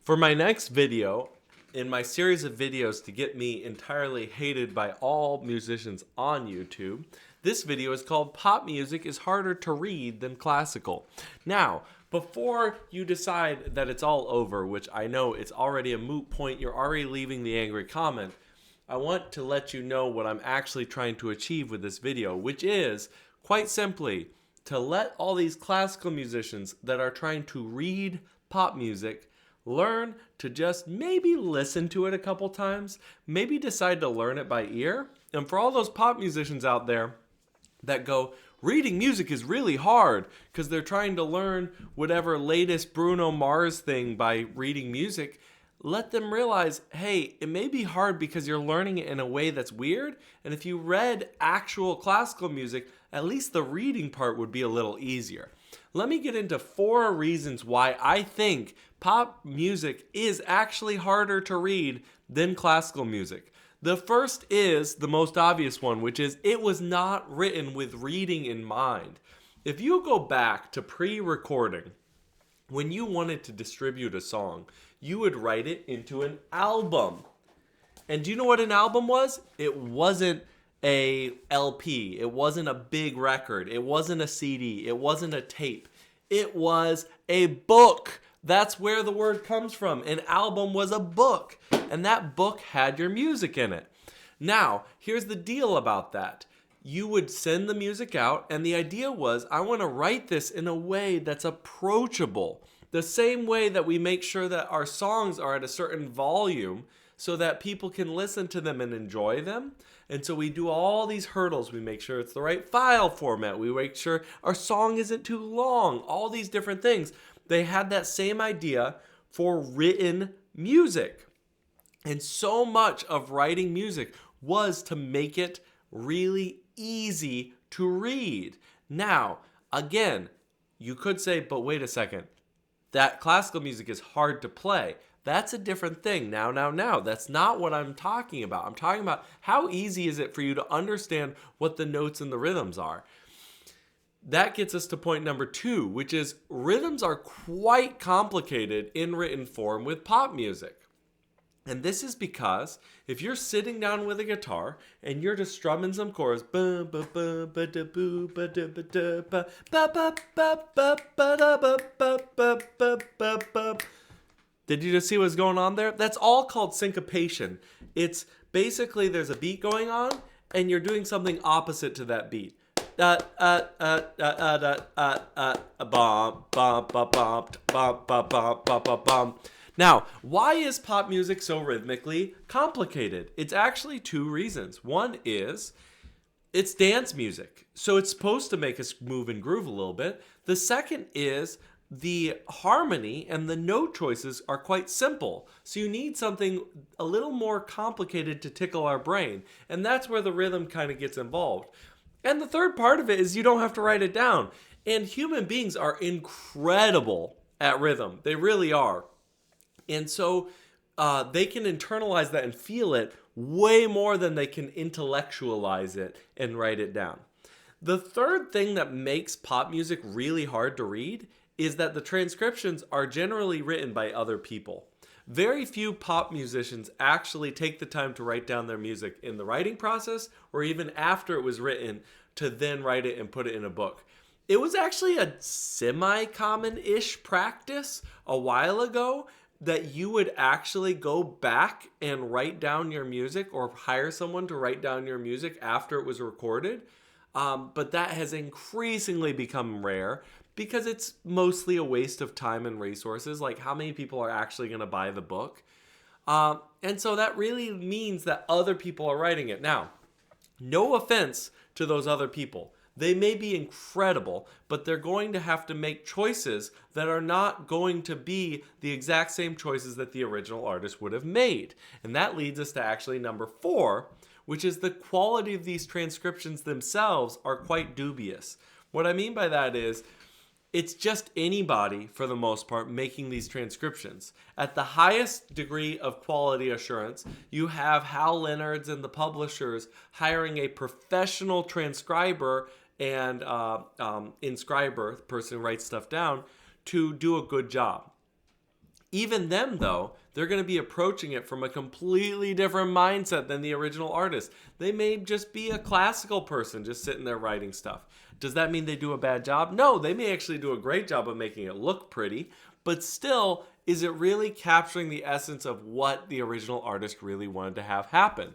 For my next video, in my series of videos to get me entirely hated by all musicians on YouTube, this video is called Pop Music is Harder to Read Than Classical. Now, before you decide that it's all over, which I know it's already a moot point, you're already leaving the angry comment, I want to let you know what I'm actually trying to achieve with this video, which is, quite simply, to let all these classical musicians that are trying to read pop music learn to just maybe listen to it a couple times, maybe decide to learn it by ear. And for all those pop musicians out there that go, reading music is really hard because they're trying to learn whatever latest Bruno Mars thing by reading music, let them realize, hey, it may be hard because you're learning it in a way that's weird. And if you read actual classical music, at least the reading part would be a little easier. Let me get into 4 reasons why I think pop music is actually harder to read than classical music. The first is the most obvious one, which is it was not written with reading in mind. If you go back to pre-recording, when you wanted to distribute a song, you would write it into an album. And do you know what an album was? It wasn't a LP. It wasn't a big record. It wasn't a CD. It wasn't a tape. It was a book. That's where the word comes from. An album was a book, and that book had your music in it. Now, here's the deal about that. You would send the music out, and the idea was, I want to write this in a way that's approachable. The same way that we make sure that our songs are at a certain volume so that people can listen to them and enjoy them. And so we do all these hurdles. We make sure it's the right file format. We make sure our song isn't too long. All these different things. They had that same idea for written music. And so much of writing music was to make it really easy to read. Now, again, you could say, but wait a second. That classical music is hard to play. That's a different thing. Now. That's not what I'm talking about. I'm talking about how easy is it for you to understand what the notes and the rhythms are. That gets us to point number 2, which is rhythms are quite complicated in written form with pop music. And this is because if you're sitting down with a guitar and you're just strumming some chords, did you just see what's going on there? That's all called syncopation. It's basically there's a beat going on and you're doing something opposite to that beat. Now, why is pop music so rhythmically complicated? It's actually 2 reasons. One is it's dance music, so it's supposed to make us move and groove a little bit. The second is the harmony and the note choices are quite simple. So you need something a little more complicated to tickle our brain. And that's where the rhythm kind of gets involved. And the third part of it is you don't have to write it down. And human beings are incredible at rhythm. They really are. And so they can internalize that and feel it way more than they can intellectualize it and write it down. The third thing that makes pop music really hard to read is that the transcriptions are generally written by other people. Very few pop musicians actually take the time to write down their music in the writing process or even after it was written to then write it and put it in a book. It was actually a semi-common-ish practice a while ago that you would actually go back and write down your music or hire someone to write down your music after it was recorded. But that has increasingly become rare because it's mostly a waste of time and resources. Like, how many people are actually going to buy the book? And so that really means that other people are writing it. Now, no offense to those other people. They may be incredible, but they're going to have to make choices that are not going to be the exact same choices that the original artist would have made. And that leads us to actually number 4, which is the quality of these transcriptions themselves are quite dubious. What I mean by that is, it's just anybody, for the most part, making these transcriptions. At the highest degree of quality assurance, you have Hal Leonard's and the publishers hiring a professional transcriber and inscriber, the person who writes stuff down, to do a good job. Even them, though, they're going to be approaching it from a completely different mindset than the original artist. They may just be a classical person just sitting there writing stuff. Does that mean they do a bad job? No, they may actually do a great job of making it look pretty, but still, is it really capturing the essence of what the original artist really wanted to have happen?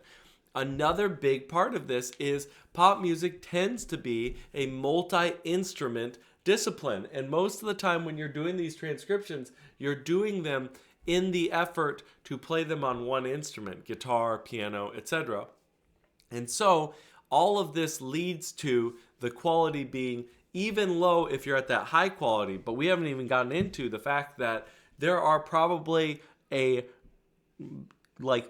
Another big part of this is pop music tends to be a multi-instrument discipline. And most of the time when you're doing these transcriptions, you're doing them in the effort to play them on one instrument, guitar, piano, etc. And so all of this leads to the quality being even low if you're at that high quality. But we haven't even gotten into the fact that there are probably a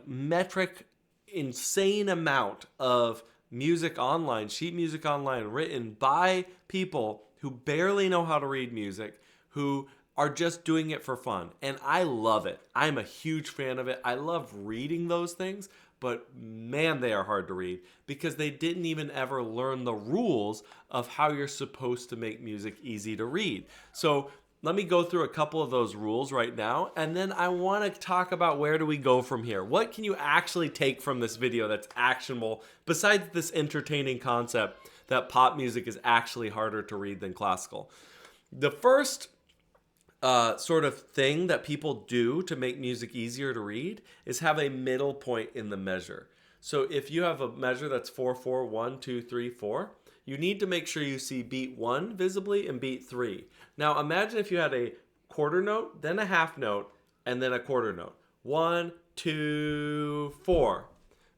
metric insane amount of music online, sheet music online, written by people who barely know how to read music, who are just doing it for fun. And I love it. I'm a huge fan of it. I love reading those things, but man, they are hard to read because they didn't even ever learn the rules of how you're supposed to make music easy to read. So let me go through a couple of those rules right now, and then I want to talk about where do we go from here. What can you actually take from this video that's actionable besides this entertaining concept that pop music is actually harder to read than classical? The first sort of thing that people do to make music easier to read is have a middle point in the measure. So if you have a measure that's 4/4, 1, 2, 3, 4, you need to make sure you see beat 1 visibly and beat 3. Now imagine if you had a quarter note, then a half note, and then a quarter note. 1, 2, 4.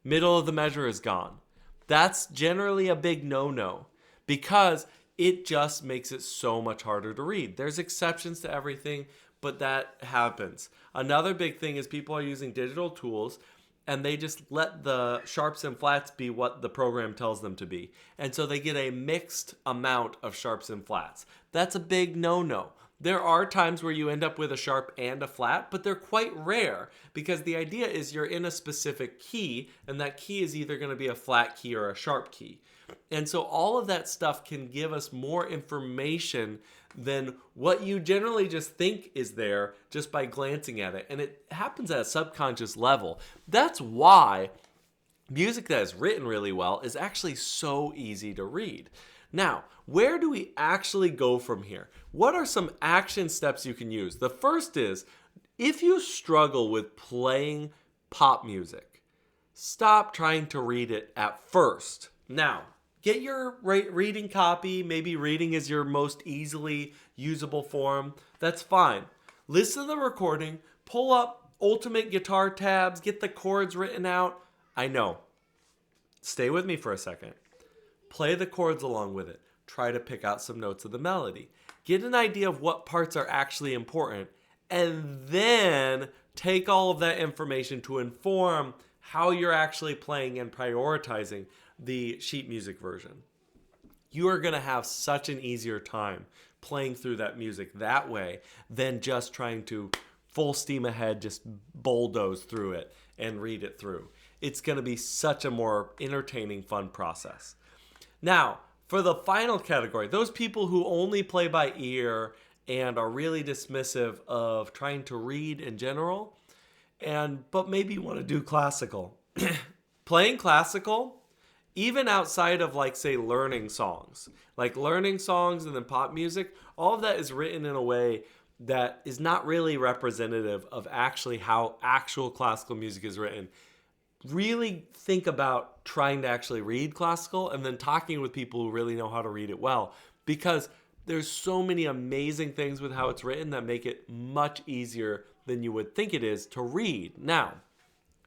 Middle of the measure is gone. That's generally a big no-no because it just makes it so much harder to read. There's exceptions to everything, but that happens. Another big thing is people are using digital tools and they just let the sharps and flats be what the program tells them to be. And so they get a mixed amount of sharps and flats. That's a big no-no. There are times where you end up with a sharp and a flat, but they're quite rare because the idea is you're in a specific key, and that key is either going to be a flat key or a sharp key. And so all of that stuff can give us more information than what you generally just think is there just by glancing at it. And it happens at a subconscious level. That's why music that is written really well is actually so easy to read. Now, where do we actually go from here? What are some action steps you can use? The first is, if you struggle with playing pop music, stop trying to read it at first. Now, get your reading copy. Maybe reading is your most easily usable form. That's fine. Listen to the recording, pull up Ultimate Guitar tabs, get the chords written out. I know. Stay with me for a second. Play the chords along with it. Try to pick out some notes of the melody. Get an idea of what parts are actually important, and then take all of that information to inform how you're actually playing and prioritizing the sheet music version. You are going to have such an easier time playing through that music that way than just trying to full steam ahead, just bulldoze through it and read it through. It's going to be such a more entertaining, fun process. Now, for the final category, those people who only play by ear and are really dismissive of trying to read in general, but maybe want to do classical. Playing classical, even outside of say learning songs and then pop music, all of that is written in a way that is not really representative of actually how actual classical music is written. Really think about trying to actually read classical and then talking with people who really know how to read it well, because there's so many amazing things with how it's written that make it much easier than you would think it is to read. Now,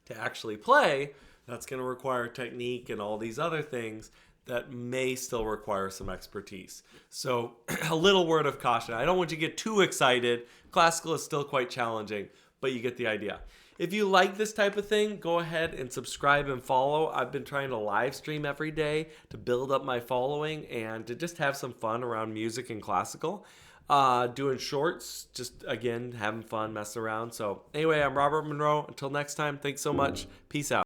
to actually play, that's going to require technique and all these other things that may still require some expertise. So a little word of caution. I don't want you to get too excited. Classical is still quite challenging, but you get the idea. If you like this type of thing, go ahead and subscribe and follow. I've been trying to live stream every day to build up my following and to just have some fun around music and classical. Doing shorts, just again, having fun, messing around. So anyway, I'm Robert Monroe. Until next time, thanks so much. Peace out.